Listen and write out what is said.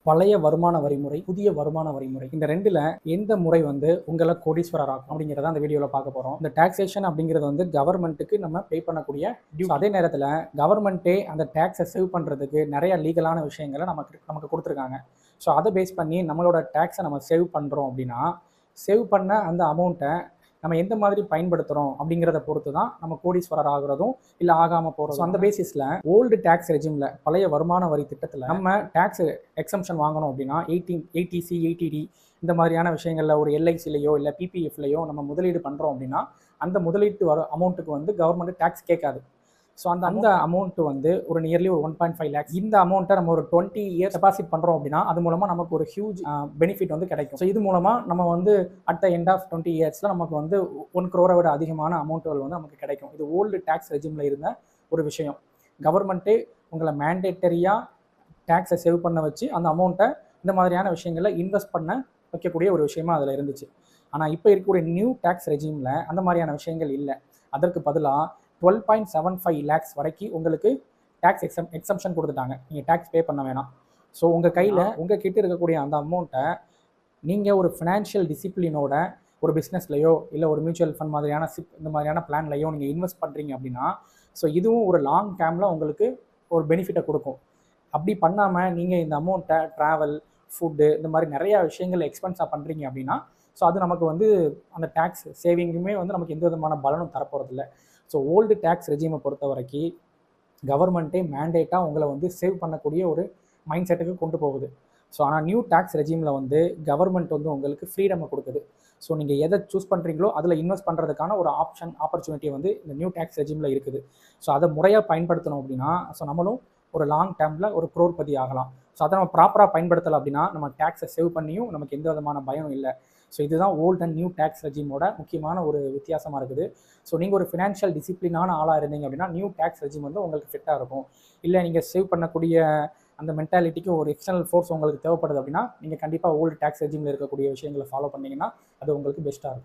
பழைய வருமான வரிமுறை, புதிய வருமான வரிமுறை. இந்த 2ல எந்த முறை வந்து உங்கள கோடீஸ்வரர் ஆக்கும் அப்படிங்கிறத அந்த வீடியோல பார்க்க போறோம். இந்த டாக்ஸேஷன் அப்படிங்கிறது வந்து கவர்மெண்ட்டுக்கு நம்ம பே பண்ணக்கூடிய டியூ. அதே நேரத்துல கவர்மெண்ட்டே அந்த டாக்ஸை சேவ் பண்றதுக்கு நிறைய லீகலான விஷயங்களை நமக்கு கொடுத்துருக்காங்க. ஸோ அதை பேஸ் பண்ணி நம்மளோட டாக்ஸை நம்ம சேவ் பண்றோம் அப்படின்னா, சேவ் பண்ண அந்த அமௌண்ட்டை நம்ம எந்த மாதிரி பயன்படுத்துகிறோம் அப்படிங்கிறத பொறுத்து தான் நம்ம கோடீஸ்வரர் ஆகுறதும் இல்லை ஆகாமல் போகிறோம். அந்த பேசிஸில் ஓல்டு டேக்ஸ் ரெஜிமில் பழைய வருமான வரி திட்டத்தில் நம்ம டேக்ஸ் எக்ஸம்ஷன் வாங்கணும் அப்படின்னா 80C 80D இந்த மாதிரியான விஷயங்களில் ஒரு எல்ஐசிலையோ இல்லை பிபிஎஃப்லையோ நம்ம முதலீடு பண்ணுறோம் அப்படின்னா அந்த முதலீட்டு அமௌண்ட்டுக்கு வந்து கவர்மெண்ட் டேக்ஸ் கேட்காது. ஸோ அந்த அமௌண்ட் வந்து ஒரு நியர்லி ஒரு 1.5 lakhs. இந்த அமௌண்ட்டை நம்ம ஒரு 20 years டெபாசிட் பண்ணுறோம் அப்படின்னா அது மூலமாக நமக்கு ஒரு ஹியூஜ் பெனிஃபிட் வந்து கிடைக்கும். ஸோ இது மூலமாக நம்ம வந்து அட் த எண்ட் ஆஃப் 20 yearsல நமக்கு வந்து 1 crore விட அதிகமான அமௌண்ட்டுகள் வந்து நமக்கு கிடைக்கும். இது ஓல்டு டேக்ஸ் ரெஜிமில் இருந்த ஒரு விஷயம். கவர்மெண்ட்டே உங்களை மேண்டேட்டரியாக டேக்ஸை சேவ் பண்ண வச்சு அந்த அமௌண்ட்டை இந்த மாதிரியான விஷயங்களில் இன்வெஸ்ட் பண்ண வைக்கக்கூடிய ஒரு விஷயமா அதில் இருந்துச்சு. ஆனால் இப்போ இருக்கக்கூடிய நியூ டேக்ஸ் ரெஜிமில் அந்த மாதிரியான விஷயங்கள் இல்லை. அதற்கு பதிலாக 12.75 lakhs வரைக்கும் உங்களுக்கு டேக்ஸ் எக்ஸம்ஷன் கொடுத்துட்டாங்க. நீங்கள் டேக்ஸ் பே பண்ண வேணாம். ஸோ உங்கள் கையில் உங்கள் கிட்ட இருக்கக்கூடிய அந்த அமௌண்ட்டை நீங்கள் ஒரு ஃபினான்ஷியல் டிசிப்ளினோட ஒரு பிஸ்னஸ்லையோ இல்லை ஒரு மியூச்சுவல் ஃபண்ட் மாதிரியான இந்த மாதிரியான பிளான்லையோ நீங்கள் இன்வெஸ்ட் பண்ணுறீங்க அப்படின்னா, ஸோ இதுவும் ஒரு லாங் டேர்மில் உங்களுக்கு ஒரு பெனிஃபிட்டை கொடுக்கும். அப்படி பண்ணாமல் நீங்கள் இந்த அமௌண்ட்டை ட்ராவல், ஃபுட்டு இந்த மாதிரி நிறையா விஷயங்கள் எக்ஸ்பென்ஸாக பண்ணுறீங்க அப்படின்னா, ஸோ அது நமக்கு வந்து அந்த டேக்ஸ் சேவிங்குமே வந்து நமக்கு எந்த விதமான பலனும் தரப்போகிறதில்ல. ஸோ ஓல்டு டேக்ஸ் ரெஜிமை பொறுத்த வரைக்கும் கவர்மெண்ட்டே மேண்டேட்டாக உங்களை வந்து சேவ் பண்ணக்கூடிய ஒரு மைண்ட் செட்டுக்கு கொண்டு போகுது. ஸோ ஆனால் நியூ டேக்ஸ் ரெஜிமில் வந்து கவர்மெண்ட் வந்து உங்களுக்கு ஃப்ரீடமை கொடுக்குது. ஸோ நீங்கள் எதை சூஸ் பண்ணுறீங்களோ அதில் இன்வெஸ்ட் பண்ணுறதுக்கான ஒரு ஆப்பர்ச்சுனிட்டி வந்து இந்த நியூ டேக்ஸ் ரெஜிமில் இருக்குது. ஸோ அதை முறையாக பயன்படுத்தணும் அப்படின்னா ஸோ நம்மளும் ஒரு லாங் டேர்மில் ஒரு crorepati ஆகலாம். ஸோ அதை நம்ம ப்ராப்பராக பயன்படுத்தலை அப்படின்னா நம்ம டேக்ஸை சேவ் பண்ணியும் நமக்கு எந்த விதமான பயம் இல்லை. ஸோ இதுதான் ஓல்ட் அண்ட் நியூ டேக்ஸ் ரெஜிமோட முக்கியமான ஒரு வித்தியாசமாக இருக்குது. ஸோ நீங்கள் ஒரு ஃபினான்ஷியல் டிசிப்ளினான ஆளாக இருந்தீங்க அப்படின்னா நியூ டேக்ஸ் ரெஜிம் வந்து உங்களுக்கு ஃபிட்டாக இருக்கும். இல்லை நீங்கள் சேவ் பண்ணக்கூடிய அந்த மென்டாலிட்டிக்கு ஒரு எக்ஸ்டர்னல் ஃபோர்ஸ் உங்களுக்கு தேவைப்படுது அப்படின்னா நீங்கள் கண்டிப்பாக ஓல்டு டேக்ஸ் ரெஜிமில் இருக்கக்கூடிய விஷயங்களை ஃபாலோ பண்ணிங்கன்னா அது உங்களுக்கு பெஸ்ட்டாக இருக்கும்.